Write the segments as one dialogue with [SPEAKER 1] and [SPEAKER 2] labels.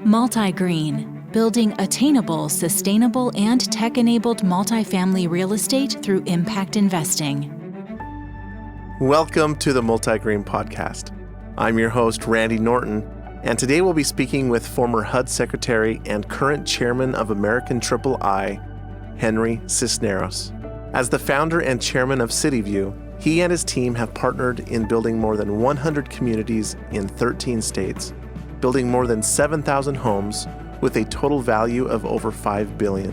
[SPEAKER 1] MultiGreen, building attainable, sustainable, and tech-enabled multifamily real estate through impact investing.
[SPEAKER 2] Welcome to the MultiGreen podcast. I'm your host, Randy Norton, and today we'll be speaking with former HUD Secretary and current Chairman of American III, Henry Cisneros. As the founder and chairman of CityView, he and his team have partnered in building more than 100 communities in 13 states, building more than 7,000 homes with a total value of over $5 billion.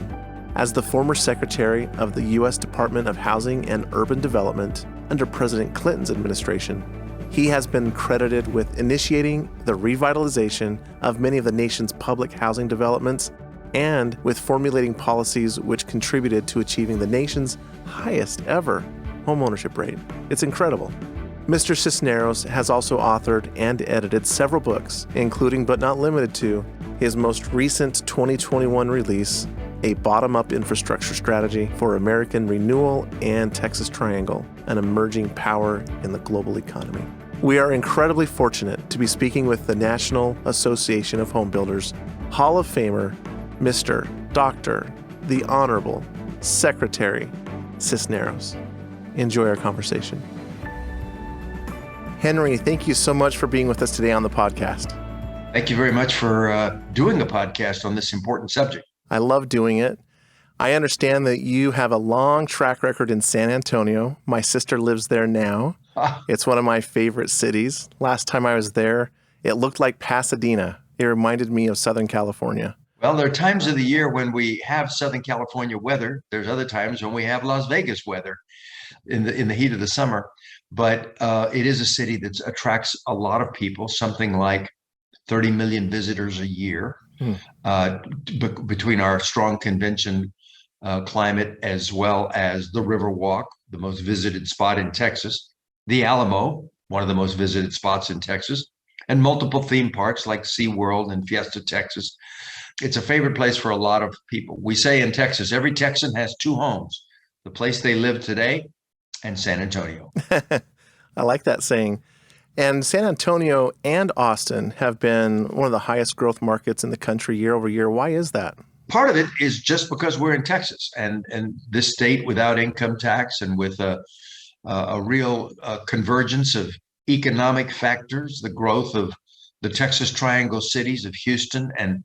[SPEAKER 2] As the former Secretary of the U.S. Department of Housing and Urban Development under President Clinton's administration, he has been credited with initiating the revitalization of many of the nation's public housing developments and with formulating policies which contributed to achieving the nation's highest ever homeownership rate. It's incredible. Mr. Cisneros has also authored and edited several books, including but not limited to his most recent 2021 release, A Bottom-Up Infrastructure Strategy for American Renewal and Texas Triangle, an Emerging Power in the Global Economy. We are incredibly fortunate to be speaking with the National Association of Home Builders Hall of Famer, Mr. Dr. the Honorable Secretary Cisneros. Enjoy our conversation. Henry, thank you so much for being with us today on the podcast.
[SPEAKER 3] Thank you very much for doing a podcast on this important subject.
[SPEAKER 2] I love doing it. I understand that you have a long track record in San Antonio. My sister lives there now. It's one of my favorite cities. Last time I was there, it looked like Pasadena. It reminded me of Southern California.
[SPEAKER 3] Well, there are times of the year when we have Southern California weather. There's other times when we have Las Vegas weather in the heat of the summer. But it is a city that attracts a lot of people, something like 30 million visitors a year, between our strong convention climate, as well as the Riverwalk, the most visited spot in Texas, the Alamo, one of the most visited spots in Texas, and multiple theme parks like SeaWorld and Fiesta Texas. It's a favorite place for a lot of people. We say in Texas, every Texan has two homes, the place they live today and San Antonio.
[SPEAKER 2] I like that saying. And San Antonio and Austin have been one of the highest growth markets in the country year over year. Why is that?
[SPEAKER 3] Part of it is just because we're in Texas, and this state without income tax and with a real convergence of economic factors, the growth of the Texas Triangle cities of Houston and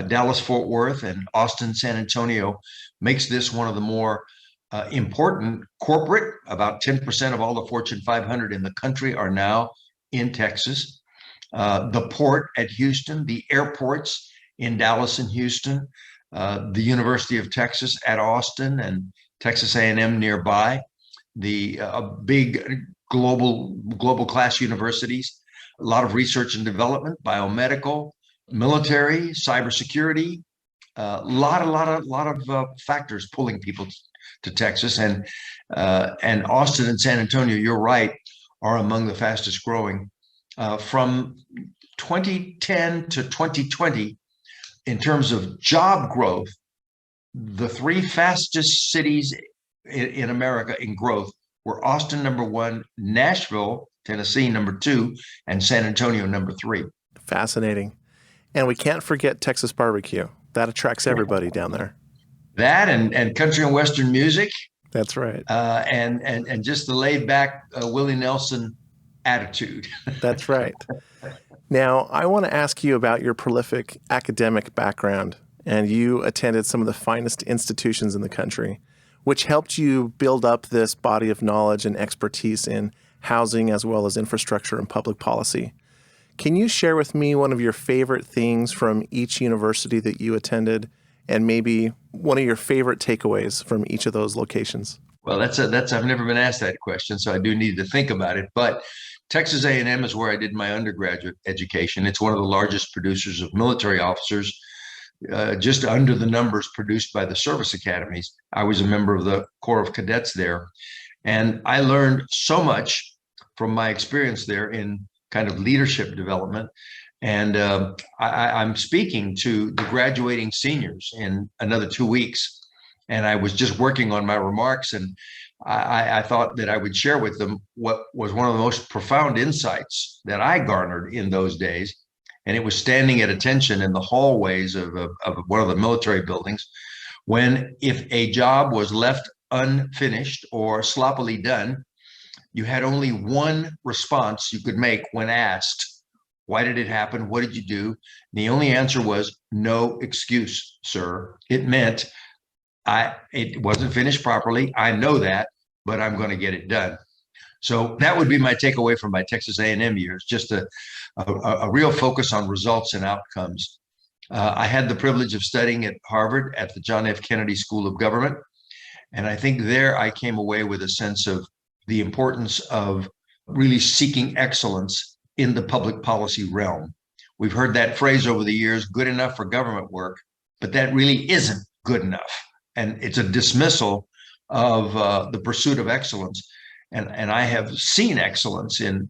[SPEAKER 3] Dallas-Fort Worth and Austin, San Antonio makes this one of the more important corporate. About 10% of all the Fortune 500 in the country are now in Texas. The port at Houston, the airports in Dallas and Houston, the University of Texas at Austin and Texas A&M nearby, the big global class universities, a lot of research and development, biomedical, military, cybersecurity, a lot of factors pulling people to Texas, and Austin and San Antonio, you're right, are among the fastest growing. From 2010 to 2020, in terms of job growth, the three fastest cities in America in growth were Austin, number one, Nashville, Tennessee, number two, and San Antonio, number three.
[SPEAKER 2] Fascinating. And we can't forget Texas barbecue. That attracts everybody down there.
[SPEAKER 3] That and country and Western music.
[SPEAKER 2] That's right.
[SPEAKER 3] And just the laid back Willie Nelson attitude.
[SPEAKER 2] That's right. Now, I want to ask you about your prolific academic background. And you attended some of the finest institutions in the country, which helped you build up this body of knowledge and expertise in housing as well as infrastructure and public policy. Can you share with me one of your favorite things from each university that you attended, and maybe one of your favorite takeaways from each of those locations?
[SPEAKER 3] Well, I've never been asked that question, so I do need to think about it. But Texas A&M is where I did my undergraduate education. It's one of the largest producers of military officers, just under the numbers produced by the service academies. I was a member of the Corps of Cadets there, and I learned so much from my experience there in kind of leadership development. And I'm speaking to the graduating seniors in another 2 weeks. And I was just working on my remarks, and I thought that I would share with them what was one of the most profound insights that I garnered in those days. and it was standing at attention in the hallways of one of the military buildings when, if a job was left unfinished or sloppily done, you had only one response you could make when asked, why did it happen? What did you do? And the only answer was, no excuse, sir. It meant, it wasn't finished properly. I know that, but I'm going to get it done. So that would be my takeaway from my Texas A&M years, just a real focus on results and outcomes. I had the privilege of studying at Harvard at the John F. Kennedy School of Government. And I think there I came away with a sense of the importance of really seeking excellence in the public policy realm. We've heard that phrase over the years, good enough for government work, but that really isn't good enough. And it's a dismissal of the pursuit of excellence. And I have seen excellence in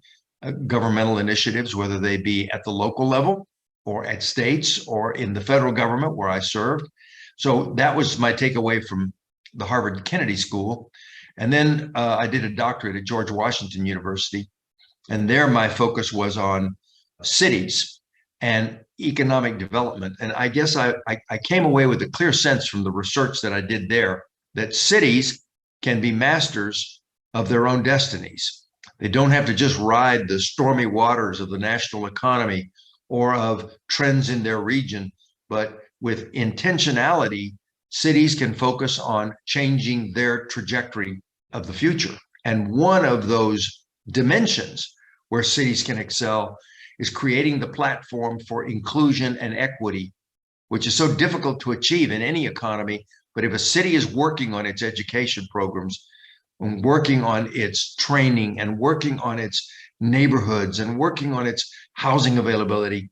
[SPEAKER 3] governmental initiatives, whether they be at the local level or at states or in the federal government where I served. So that was my takeaway from the Harvard Kennedy School. And then I did a doctorate at George Washington University. And there my focus was on cities and economic development. And I guess I came away with a clear sense from the research that I did there that cities can be masters of their own destinies. They don't have to just ride the stormy waters of the national economy or of trends in their region, but with intentionality, cities can focus on changing their trajectory of the future. And one of those dimensions where cities can excel is creating the platform for inclusion and equity, which is so difficult to achieve in any economy. But if a city is working on its education programs, and working on its training, and working on its neighborhoods, and working on its housing availability,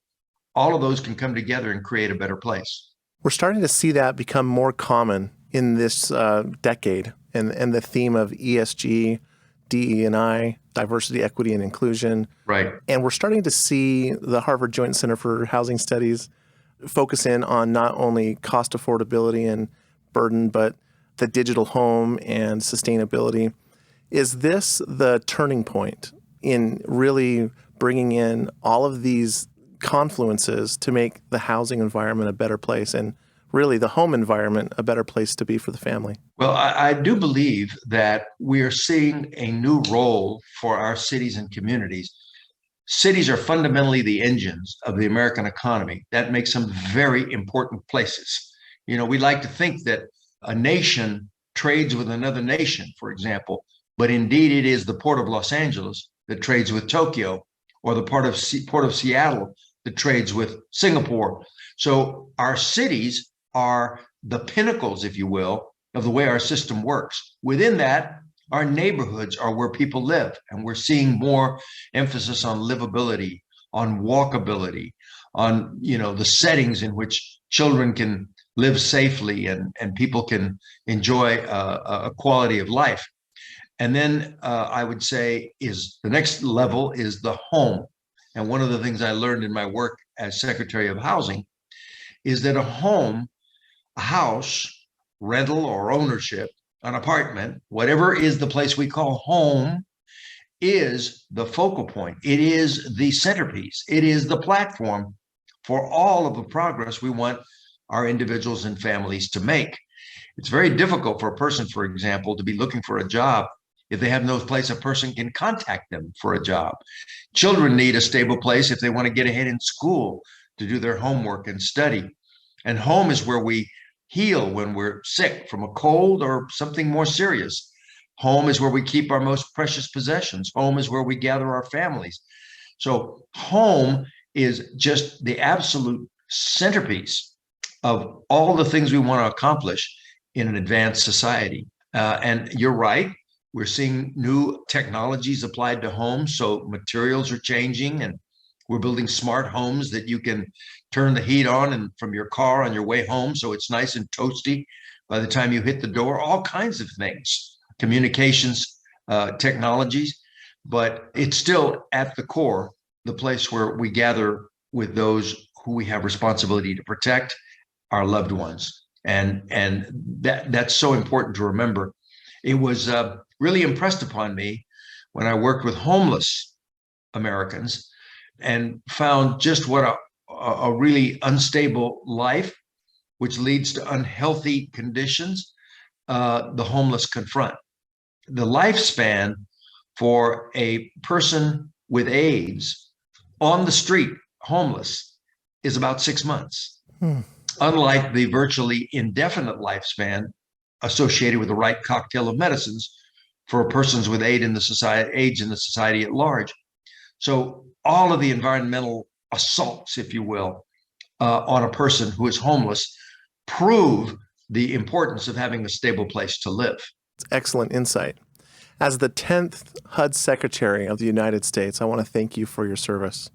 [SPEAKER 3] all of those can come together and create a better place.
[SPEAKER 2] We're starting to see that become more common in this decade, and the theme of ESG, DE&I, diversity, equity, and inclusion.
[SPEAKER 3] Right.
[SPEAKER 2] And we're starting to see the Harvard Joint Center for Housing Studies focus in on not only cost affordability and burden, but the digital home and sustainability. Is this the turning point in really bringing in all of these confluences to make the housing environment a better place, and really the home environment a better place to be for the family?
[SPEAKER 3] Well, I do believe that we are seeing a new role for our cities and communities. Cities are fundamentally the engines of the American economy. That makes them very important places. You know, we like to think that a nation trades with another nation, for example, but indeed it is the Port of Los Angeles that trades with Tokyo, or the Port of Seattle that trades with Singapore. So our cities are the pinnacles, if you will, of the way our system works. Within that, our neighborhoods are where people live, and we're seeing more emphasis on livability, on walkability, on, you know, the settings in which children can live safely and people can enjoy a quality of life. And then I would say is the next level is the home. And one of the things I learned in my work as Secretary of Housing is that a home, a house, rental or ownership, an apartment, whatever is the place we call home, is the focal point. It is the centerpiece. It is the platform for all of the progress we want our individuals and families to make. It's very difficult for a person, for example, to be looking for a job if they have no place a person can contact them for a job. Children need a stable place if they want to get ahead in school to do their homework and study. And home is where we heal when we're sick from a cold or something more serious. Home is where we keep our most precious possessions. Home is where we gather our families. So home is just the absolute centerpiece of all the things we want to accomplish in an advanced society. And you're right, we're seeing new technologies applied to homes. So materials are changing, and we're building smart homes that you can turn the heat on and from your car on your way home, so it's nice and toasty by the time you hit the door. All kinds of things, communications technologies, but it's still at the core the place where we gather with those who we have responsibility to protect, our loved ones. And that's so important to remember. It was really impressed upon me when I worked with homeless Americans and found just what a really unstable life, which leads to unhealthy conditions, the homeless confront. The lifespan for a person with AIDS on the street, homeless, is about 6 months. Unlike the virtually indefinite lifespan associated with the right cocktail of medicines for persons with AIDS in the society at large. So all of the environmental assaults, if you will, on a person who is homeless prove the importance of having a stable place to live.
[SPEAKER 2] Excellent insight. As the 10th HUD Secretary of the United States, I want to thank you for your service.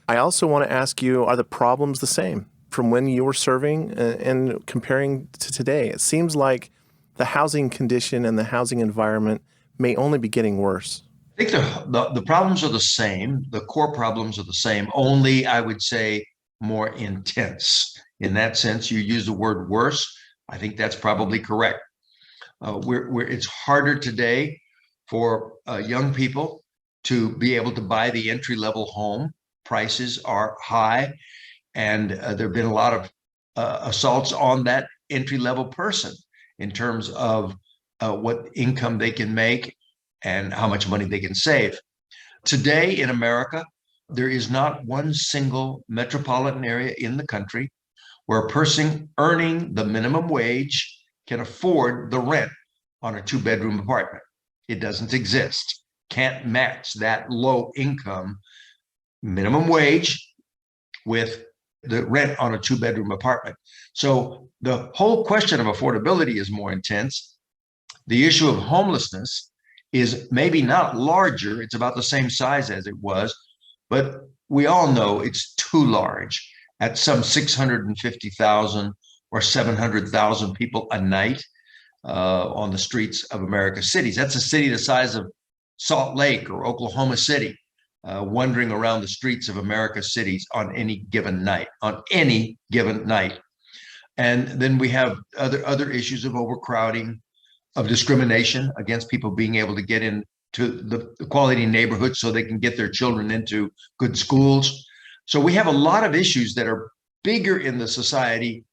[SPEAKER 2] I also want to ask you, are the problems the same from when you were serving and comparing to today? It seems like the housing condition and the housing environment may only be getting worse.
[SPEAKER 3] I think the problems are the same. The core problems are the same, only I would say more intense. In that sense, you use the word worse. I think that's probably correct. It's harder today for young people to be able to buy the entry-level home. Prices are high, and there have been a lot of assaults on that entry-level person in terms of what income they can make and how much money they can save. Today in America, there is not one single metropolitan area in the country where a person earning the minimum wage can afford the rent on a 2-bedroom apartment. It doesn't exist. Can't match that low income minimum wage with the rent on a 2-bedroom apartment. So the whole question of affordability is more intense. The issue of homelessness is maybe not larger. It's about the same size as it was, but we all know it's too large at some 650,000 or 700,000 people a night on the streets of America's cities. That's a city the size of Salt Lake or Oklahoma City, wandering around the streets of America's cities on any given night, And then we have other issues of overcrowding, of discrimination against people being able to get into the quality neighborhoods so they can get their children into good schools. So we have a lot of issues that are bigger in the society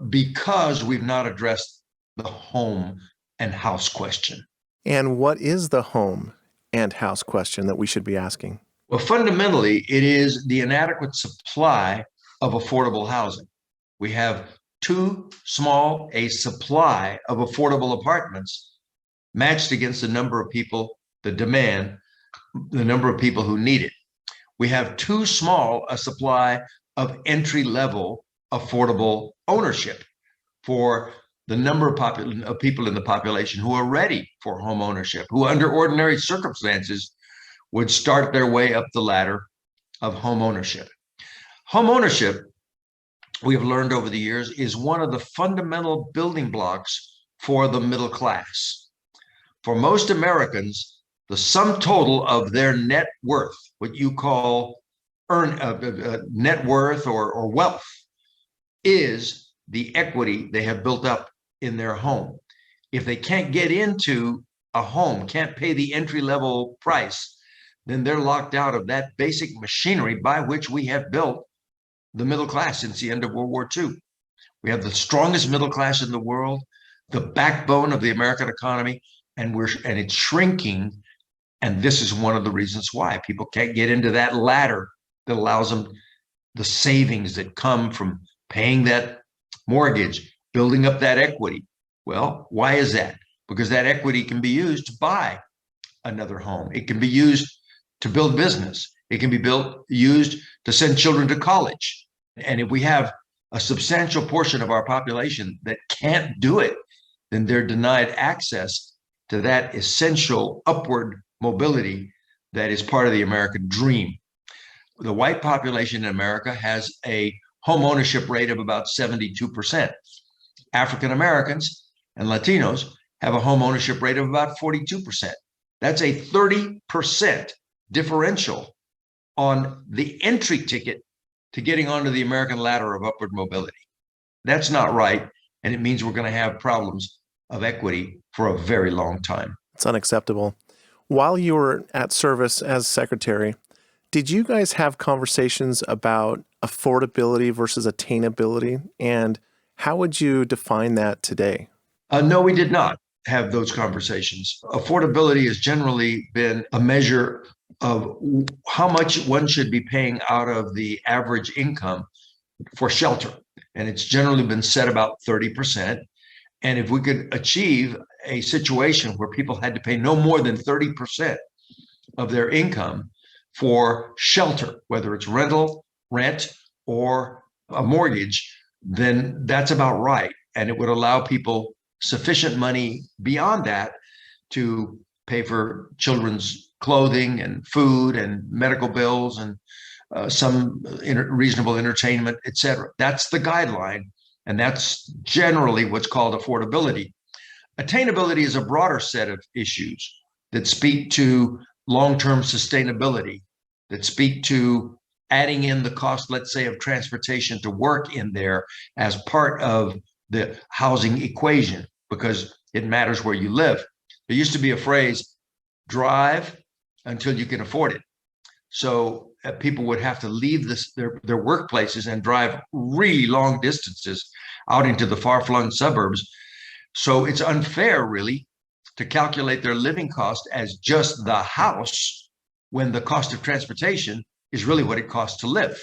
[SPEAKER 3] because we've not addressed the home and house question.
[SPEAKER 2] And what is the home and house question that we should be asking?
[SPEAKER 3] Well, fundamentally, it is the inadequate supply of affordable housing. We have too small a supply of affordable apartments matched against the number of people, the demand, the number of people who need it. We have too small a supply of entry-level affordable ownership for the number of people in the population who are ready for home ownership, who under ordinary circumstances would start their way up the ladder of home ownership. Home ownership, we have learned over the years, is one of the fundamental building blocks for the middle class. For most Americans, the sum total of their net worth, what you call net worth or wealth, is the equity they have built up in their home. If they can't get into a home, can't pay the entry-level price, then they're locked out of that basic machinery by which we have built the middle class since the end of World War II. We have the strongest middle class in the world, the backbone of the American economy, and it's shrinking. And this is one of the reasons why people can't get into that ladder that allows them the savings that come from paying that mortgage, building up that equity. Well, why is that? Because that equity can be used to buy another home. It can be used to build business. It can be used to send children to college. And if we have a substantial portion of our population that can't do it, then they're denied access to that essential upward mobility that is part of the American dream. The white population in America has a home ownership rate of about 72%. African Americans and Latinos have a home ownership rate of about 42%. That's a 30% differential on the entry ticket to getting onto the American ladder of upward mobility. That's not right, and it means we're going to have problems of equity for a very long time.
[SPEAKER 2] It's unacceptable. While you were at service as secretary, Did you guys have conversations about affordability versus attainability? And how would you define that today?
[SPEAKER 3] No, we did not have those conversations. Affordability has generally been a measure of how much one should be paying out of the average income for shelter. And it's generally been set about 30%. And if we could achieve a situation where people had to pay no more than 30% of their income for shelter, whether it's rent, or a mortgage, then that's about right. And it would allow people sufficient money beyond that to pay for children's clothing and food and medical bills and some reasonable entertainment, et cetera. That's the guideline. And that's generally what's called affordability. Attainability is a broader set of issues that speak to long-term sustainability, that speak to adding in the cost, let's say, of transportation to work in there as part of the housing equation, because it matters where you live. There used to be a phrase, drive until you can afford it. So people would have to leave their workplaces and drive really long distances out into the far-flung suburbs. So it's unfair, really, to calculate their living cost as just the house when the cost of transportation is really what it costs to live.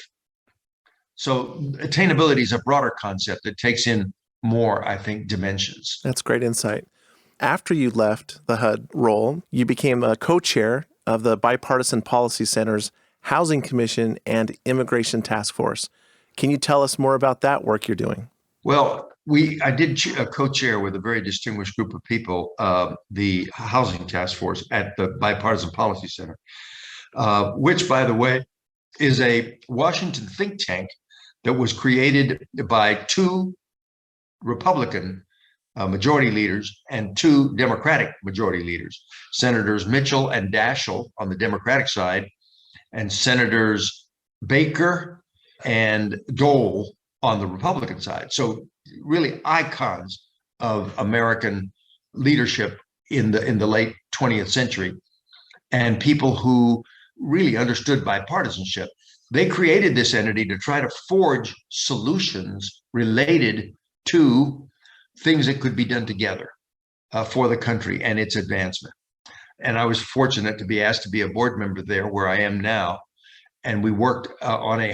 [SPEAKER 3] So attainability is a broader concept that takes in more, I think, dimensions.
[SPEAKER 2] That's great insight. After you left the HUD role, you became a co-chair of the Bipartisan Policy Center's Housing Commission and Immigration Task Force. Can you tell us more about that work you're doing?
[SPEAKER 3] Well, I did co-chair with a very distinguished group of people, the Housing Task Force at the Bipartisan Policy Center, which, by the way, is a Washington think tank that was created by two Republican majority leaders and two Democratic majority leaders, Senators Mitchell and Daschle on the Democratic side, and Senators Baker and Dole on the Republican side. So really icons of American leadership in the late 20th century, and people who really understood bipartisanship. They created this entity to try to forge solutions related to things that could be done together for the country and its advancement. And I was fortunate to be asked to be a board member there, where I am now. And we worked on a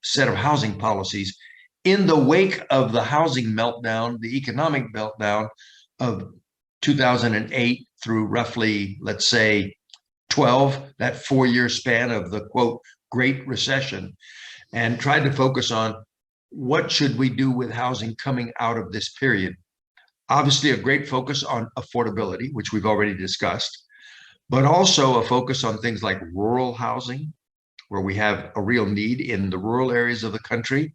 [SPEAKER 3] set of housing policies in the wake of the housing meltdown, the economic meltdown of 2008 through roughly, let's say, 12, that 4-year span of the, quote, Great Recession, and tried to focus on what should we do with housing coming out of this period. Obviously, a great focus on affordability, which we've already discussed, but also a focus on things like rural housing, where we have a real need in the rural areas of the country.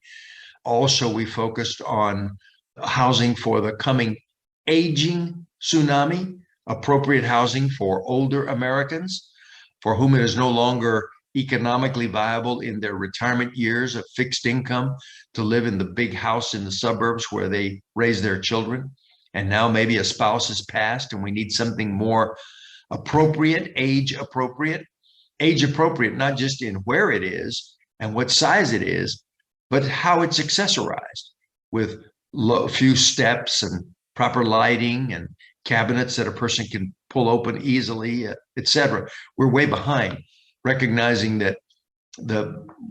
[SPEAKER 3] Also, we focused on housing for the coming aging tsunami, appropriate housing for older Americans, for whom it is no longer economically viable in their retirement years of fixed income to live in the big house in the suburbs where they raise their children. And now maybe a spouse has passed and we need something more appropriate, age appropriate, not just in where it is and what size it is, but how it's accessorized with few steps and proper lighting and cabinets that a person can pull open easily, et cetera. We're way behind, recognizing that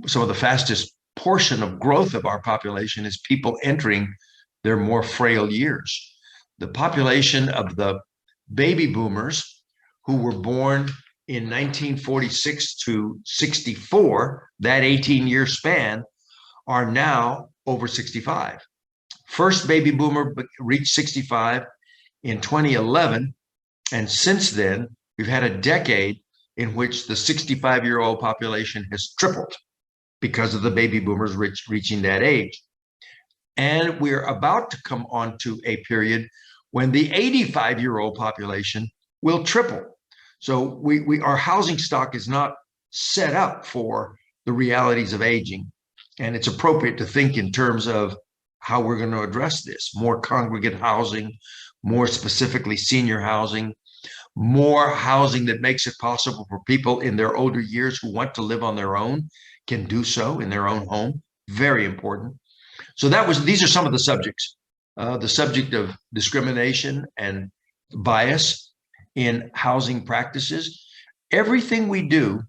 [SPEAKER 3] some of the fastest portion of growth of our population is people entering their more frail years. The population of the baby boomers who were born in 1946 to 64, that 18-year span, are now over 65. First baby boomer reached 65 in 2011. And since then, we've had a decade in which the 65-year-old population has tripled because of the baby boomers reaching that age. And we're about to come onto a period when the 85-year-old population will triple. So our housing stock is not set up for the realities of aging. And it's appropriate to think in terms of how we're going to address this: more congregate housing, more specifically senior housing, more housing that makes it possible for people in their older years who want to live on their own can do so in their own home. Very important. So these are some of the subjects. The subject of discrimination and bias in housing practices. Everything we do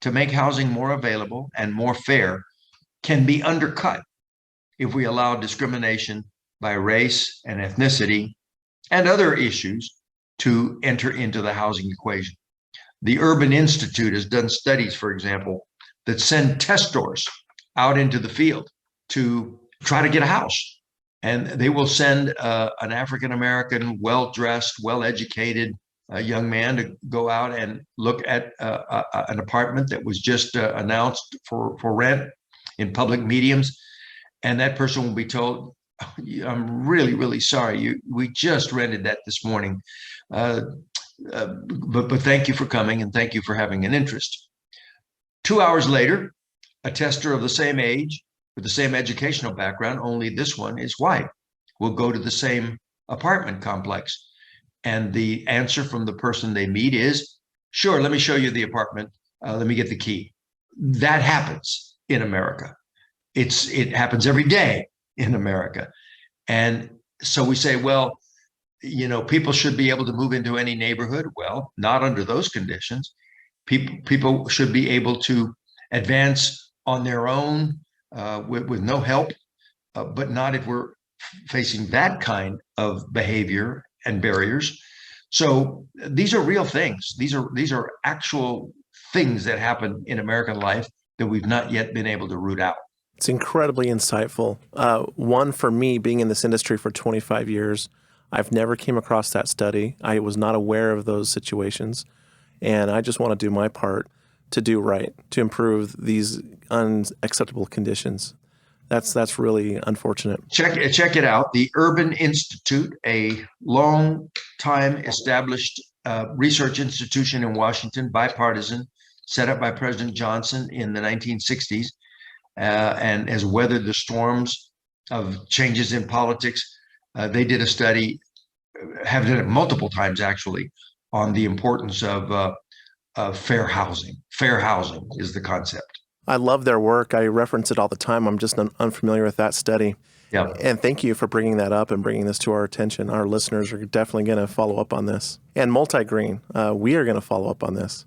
[SPEAKER 3] to make housing more available and more fair can be undercut if we allow discrimination by race and ethnicity and other issues to enter into the housing equation. The Urban Institute has done studies, for example, that send testors out into the field to try to get a house. And they will send an African-American, well-dressed, well-educated young man to go out and look at an apartment that was just announced for rent in public mediums. And that person will be told, I'm really, really sorry. We just rented that this morning. But thank you for coming and thank you for having an interest. 2 hours later, a tester of the same age with the same educational background, only this one is white, will go to the same apartment complex. And the answer from the person they meet is, sure, let me show you the apartment. Let me get the key. That happens in America. It happens every day in America. And so we say, well, people should be able to move into any neighborhood. Well, not under those conditions. People should be able to advance on their own with no help, but not if we're facing that kind of behavior and barriers. So these are real things. These are actual things that happen in American life that we've not yet been able to root out.
[SPEAKER 2] It's incredibly insightful. One, for me, being in this industry for 25 years, I've never came across that study. I was not aware of those situations. And I just want to do my part to do right, to improve these unacceptable conditions. That's really unfortunate.
[SPEAKER 3] Check it out. The Urban Institute, a long time established research institution in Washington, bipartisan, set up by President Johnson in the 1960s, and has weathered the storms of changes in politics. They did a study, have done it multiple times actually, on the importance of fair housing. Fair housing is the concept.
[SPEAKER 2] I love their work. I reference it all the time. I'm just unfamiliar with that study.
[SPEAKER 3] Yeah.
[SPEAKER 2] And thank you for bringing that up and bringing this to our attention. Our listeners are definitely going to follow up on this. And MultiGreen, we are going to follow up on this.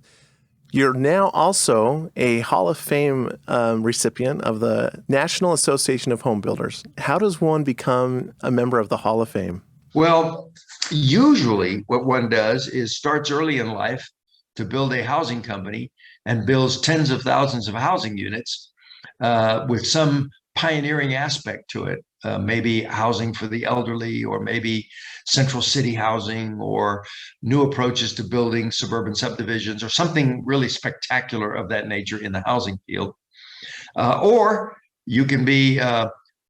[SPEAKER 2] You're now also a Hall of Fame recipient of the National Association of Home Builders. How does one become a member of the Hall of Fame?
[SPEAKER 3] Well, usually what one does is starts early in life to build a housing company and builds tens of thousands of housing units with some pioneering aspect to it. Maybe housing for the elderly, or maybe central city housing, or new approaches to building suburban subdivisions, or something really spectacular of that nature in the housing field. Or you can be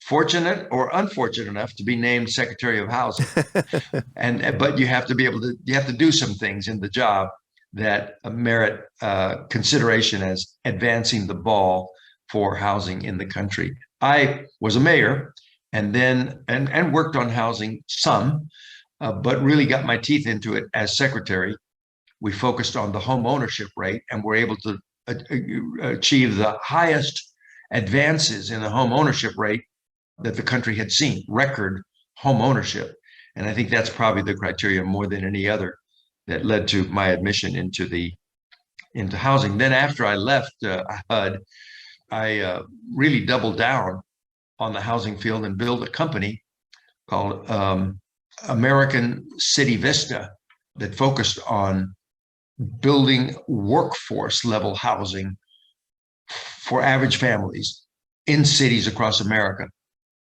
[SPEAKER 3] fortunate or unfortunate enough to be named Secretary of Housing. But you have to be able to, you have to do some things in the job that merit consideration as advancing the ball for housing in the country. I was a mayor and then and worked on housing some, but really got my teeth into it as secretary. We focused on the home ownership rate and were able to achieve the highest advances in the home ownership rate that the country had seen, record home ownership. And I think that's probably the criteria more than any other that led to my admission into housing. Then after I left HUD, I really doubled down on the housing field and built a company called American City Vista that focused on building workforce level housing for average families in cities across America.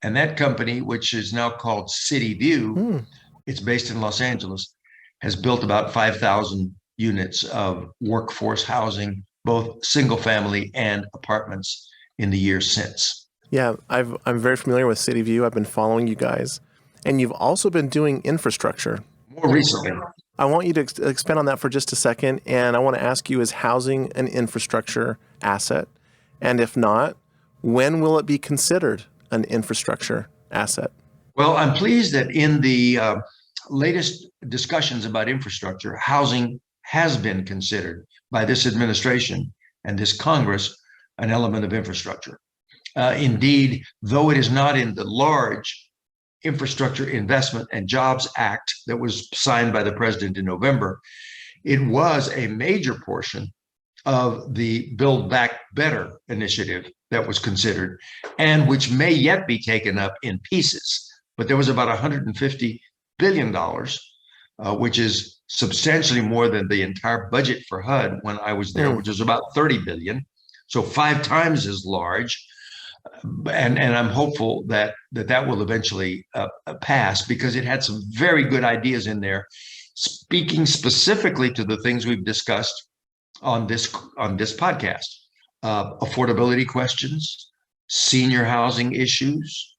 [SPEAKER 3] And that company, which is now called City View, it's based in Los Angeles, has built about 5,000 units of workforce housing, both single family and apartments, in the years since.
[SPEAKER 2] Yeah, I'm very familiar with City View. I've been following you guys. And you've also been doing infrastructure.
[SPEAKER 3] More recently.
[SPEAKER 2] I want you to expand on that for just a second. And I want to ask you, is housing an infrastructure asset? And if not, when will it be considered an infrastructure asset?
[SPEAKER 3] Well, I'm pleased that in the latest discussions about infrastructure, housing has been considered by this administration and this Congress an element of infrastructure. Indeed, though it is not in the large Infrastructure Investment and Jobs Act that was signed by the president in November, it was a major portion of the Build Back Better initiative that was considered, and which may yet be taken up in pieces. But there was about $150 billion, which is substantially more than the entire budget for HUD when I was there, which was about 30 billion. So 5 times as large. And I'm hopeful that will eventually pass, because it had some very good ideas in there, speaking specifically to the things we've discussed on this podcast: affordability questions, senior housing issues,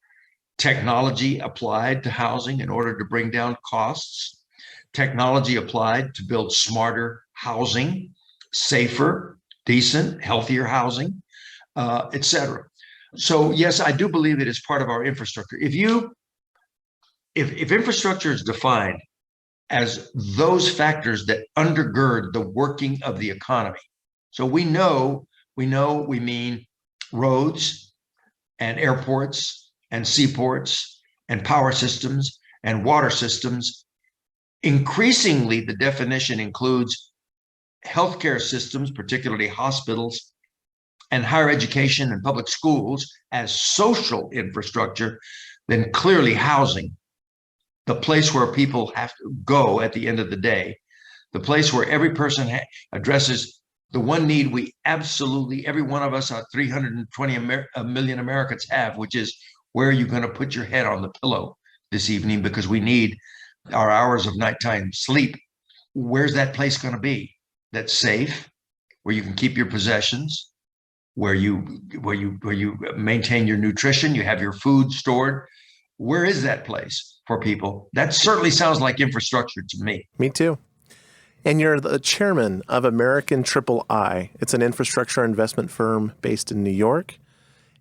[SPEAKER 3] technology applied to housing in order to bring down costs, technology applied to build smarter housing, safer, decent, healthier housing, etc. So yes, I do believe it is part of our infrastructure. If infrastructure is defined as those factors that undergird the working of the economy, so we mean roads and airports and seaports and power systems and water systems. Increasingly, the definition includes healthcare systems, particularly hospitals, and higher education and public schools as social infrastructure. Then clearly housing, the place where people have to go at the end of the day, the place where every person addresses the one need we absolutely, every one of us, 320 million Americans have, which is, where are you going to put your head on the pillow this evening? Because we need our hours of nighttime sleep. Where's that place going to be that's safe, where you can keep your possessions, where you maintain your nutrition, you have your food stored? Where is that place for people? That certainly sounds like infrastructure to me.
[SPEAKER 2] Me too. And you're the chairman of American Triple I. It's an infrastructure investment firm based in New York.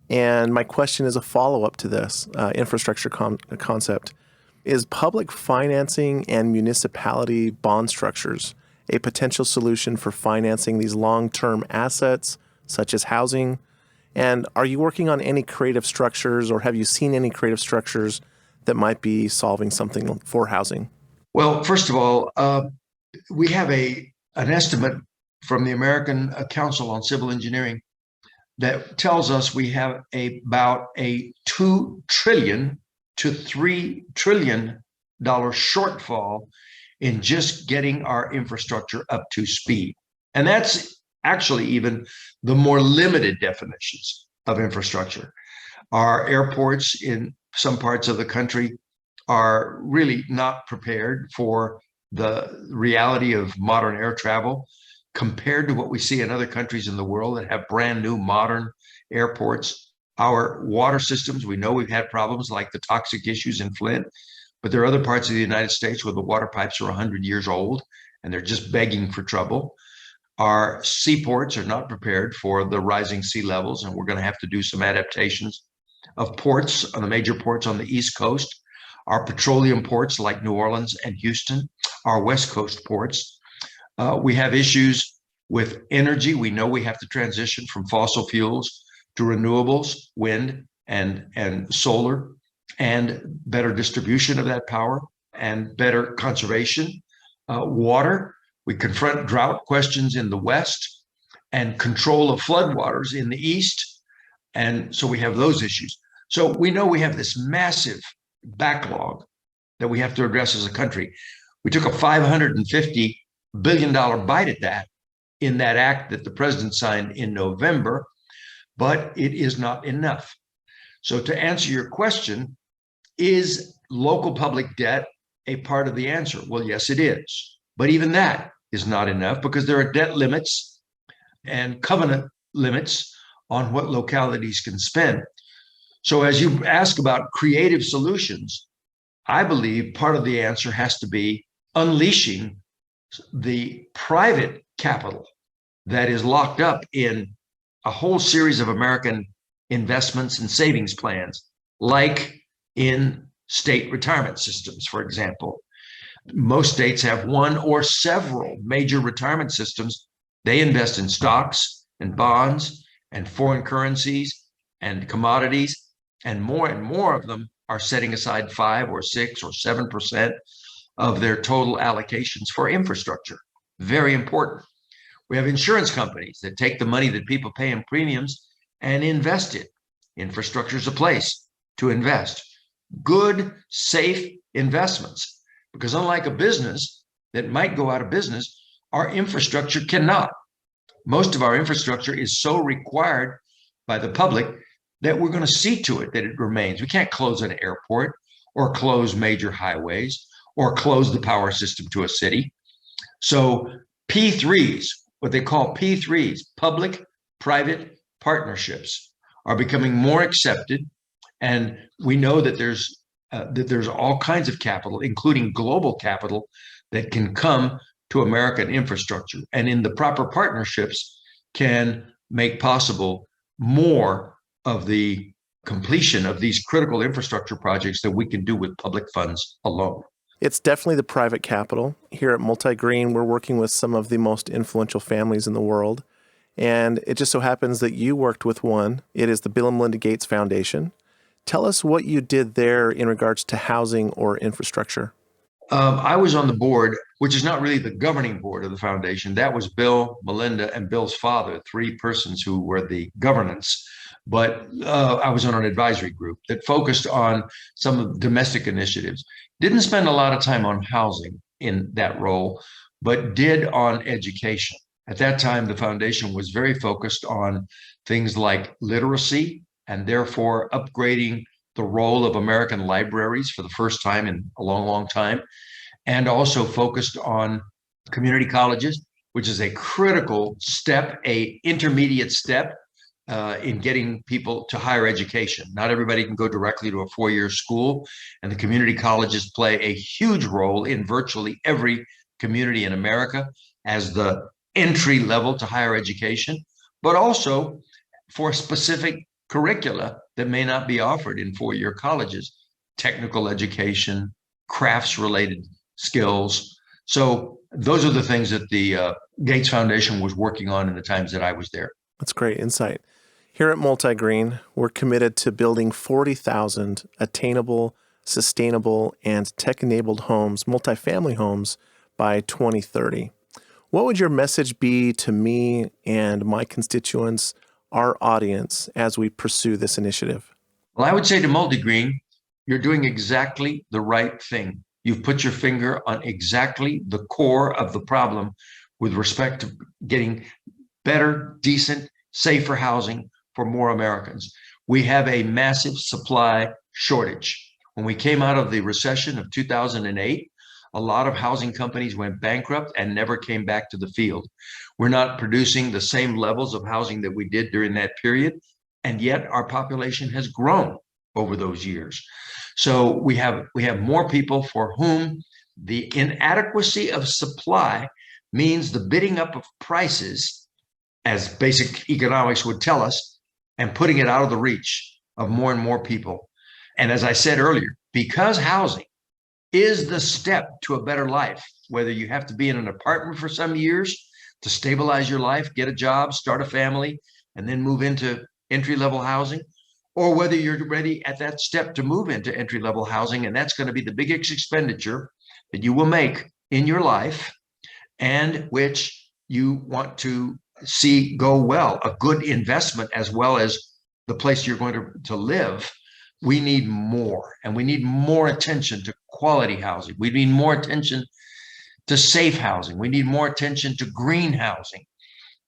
[SPEAKER 2] And my question is a follow-up to this infrastructure concept. Is public financing and municipality bond structures a potential solution for financing these long-term assets, such as housing? And are you working on any creative structures, or have you seen any creative structures that might be solving something for housing?
[SPEAKER 3] Well, first of all, we have an estimate from the American Council on Civil Engineering that tells us we have about a $2 trillion to $3 trillion shortfall in just getting our infrastructure up to speed. And that's actually even the more limited definitions of infrastructure. Our airports in some parts of the country are really not prepared for the reality of modern air travel compared to what we see in other countries in the world that have brand new modern airports. Our water systems, we know we've had problems like the toxic issues in Flint, but there are other parts of the United States where the water pipes are 100 years old and they're just begging for trouble. Our seaports are not prepared for the rising sea levels, and we're going to have to do some adaptations of ports, on the major ports on the East Coast, our petroleum ports like New Orleans and Houston, our West Coast ports. We have issues with energy. We know we have to transition from fossil fuels to renewables, wind and solar, and better distribution of that power and better conservation. Water, we confront drought questions in the West and control of floodwaters in the East. And so we have those issues. So we know we have this massive backlog that we have to address as a country. We took a $550 billion bite at that in that act that the president signed in November, but it is not enough. So to answer your question, is local public debt a part of the answer? Well, yes, it is. But even that is not enough, because there are debt limits and covenant limits on what localities can spend. So as you ask about creative solutions, I believe part of the answer has to be unleashing the private capital that is locked up in a whole series of American investments and savings plans, like in state retirement systems, for example, Most states have one or several major retirement systems. They invest in stocks and bonds and foreign currencies and commodities, and more of them are setting aside 5 or 6 or 7% of their total allocations for infrastructure. Very important. We have insurance companies that take the money that people pay in premiums and invest it. Infrastructure is a place to invest. Good, safe investments. Because unlike a business that might go out of business, our infrastructure cannot. Most of our infrastructure is so required by the public that we're going to see to it that it remains. We can't close an airport or close major highways or close the power system to a city. So P3s, what they call P3s, public-private partnerships, are becoming more accepted. And we know that there's all kinds of capital, including global capital, that can come to American infrastructure. And in the proper partnerships can make possible more of the completion of these critical infrastructure projects that we can do with public funds alone.
[SPEAKER 2] It's definitely the private capital. Here at MultiGreen, we're working with some of the most influential families in the world. And it just so happens that you worked with one. It is the Bill and Melinda Gates Foundation. Tell us what you did there in regards to housing or infrastructure.
[SPEAKER 3] I was on the board, which is not really the governing board of the foundation. That was Bill, Melinda, and Bill's father, 3 persons who were the governance. But I was on an advisory group that focused on some of the domestic initiatives. Didn't spend a lot of time on housing in that role, but did on education. At that time, the foundation was very focused on things like literacy, and therefore upgrading the role of American libraries for the first time in a long, long time, and also focused on community colleges, which is a critical step, a intermediate step in getting people to higher education. Not everybody can go directly to a 4-year school, and the community colleges play a huge role in virtually every community in America as the entry level to higher education, but also for specific curricula that may not be offered in 4-year colleges, technical education, crafts-related skills. So those are the things that the Gates Foundation was working on in the times that I was there.
[SPEAKER 2] That's great insight. Here at MultiGreen, we're committed to building 40,000 attainable, sustainable, and tech-enabled homes, multifamily homes, by 2030. What would your message be to me and my constituents, our audience, as we pursue this initiative?
[SPEAKER 3] Well, I would say to MultiGreen, you're doing exactly the right thing. You've put your finger on exactly the core of the problem with respect to getting better, decent, safer housing for more Americans. We have a massive supply shortage. When we came out of the recession of 2008, a lot of housing companies went bankrupt and never came back to the field. We're not producing the same levels of housing that we did during that period, and yet our population has grown over those years. So we have more people for whom the inadequacy of supply means the bidding up of prices, as basic economics would tell us, and putting it out of the reach of more and more people. And as I said earlier, because housing is the step to a better life, whether you have to be in an apartment for some years to stabilize your life, get a job, start a family, and then move into entry-level housing, or whether you're ready at that step to move into entry-level housing, and that's going to be the biggest expenditure that you will make in your life and which you want to see go well, a good investment as well as the place you're going to live. We need more, and we need more attention to quality housing. We need more attention to safe housing. We need more attention to green housing.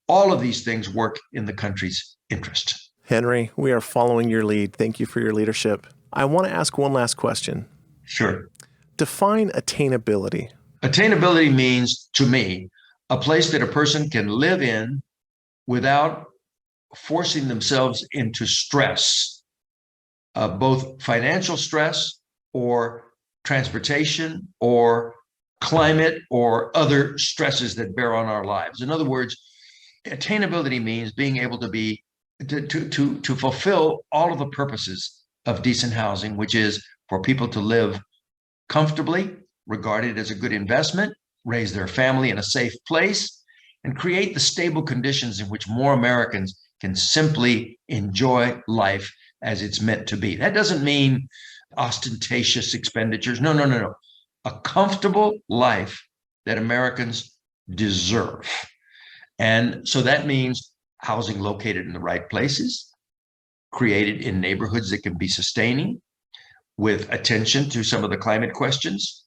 [SPEAKER 3] All of these things work in the country's interest.
[SPEAKER 2] Henry, we are following your lead. Thank you for your leadership. I want to ask one last question.
[SPEAKER 3] Sure.
[SPEAKER 2] Define attainability.
[SPEAKER 3] Attainability means, to me, a place that a person can live in without forcing themselves into stress, both financial stress or transportation or climate or other stresses that bear on our lives. In other words, attainability means being able to be to fulfill all of the purposes of decent housing, which is for people to live comfortably regard it as a good investment, raise their family in a safe place, and create the stable conditions in which more Americans can simply enjoy life as it's meant to be. That doesn't mean ostentatious expenditures. No. A comfortable life that Americans deserve. And so that means housing located in the right places, created in neighborhoods that can be sustaining, with attention to some of the climate questions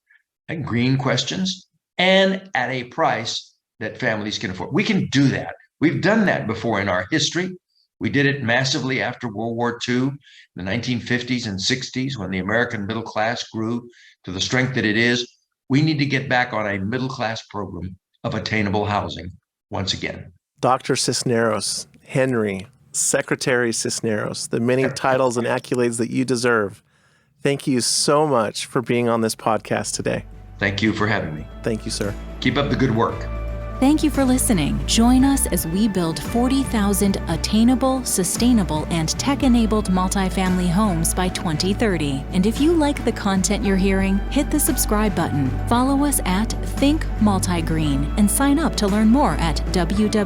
[SPEAKER 3] and green questions, and at a price that families can afford. We can do that. We've done that before in our history. We did it massively after World War II, the 1950s and 60s, when the American middle class grew to the strength that it is. We need to get back on a middle class program of attainable housing once again.
[SPEAKER 2] Dr. Cisneros, Henry, Secretary Cisneros, the many titles and accolades that you deserve. Thank you so much for being on this podcast today.
[SPEAKER 3] Thank you for having me.
[SPEAKER 2] Thank you, sir.
[SPEAKER 3] Keep up the good work.
[SPEAKER 1] Thank you for listening. Join us as we build 40,000 attainable, sustainable, and tech-enabled multifamily homes by 2030. And if you like the content you're hearing, hit the subscribe button. Follow us at Think MultiGreen and sign up to learn more at www.multi.green.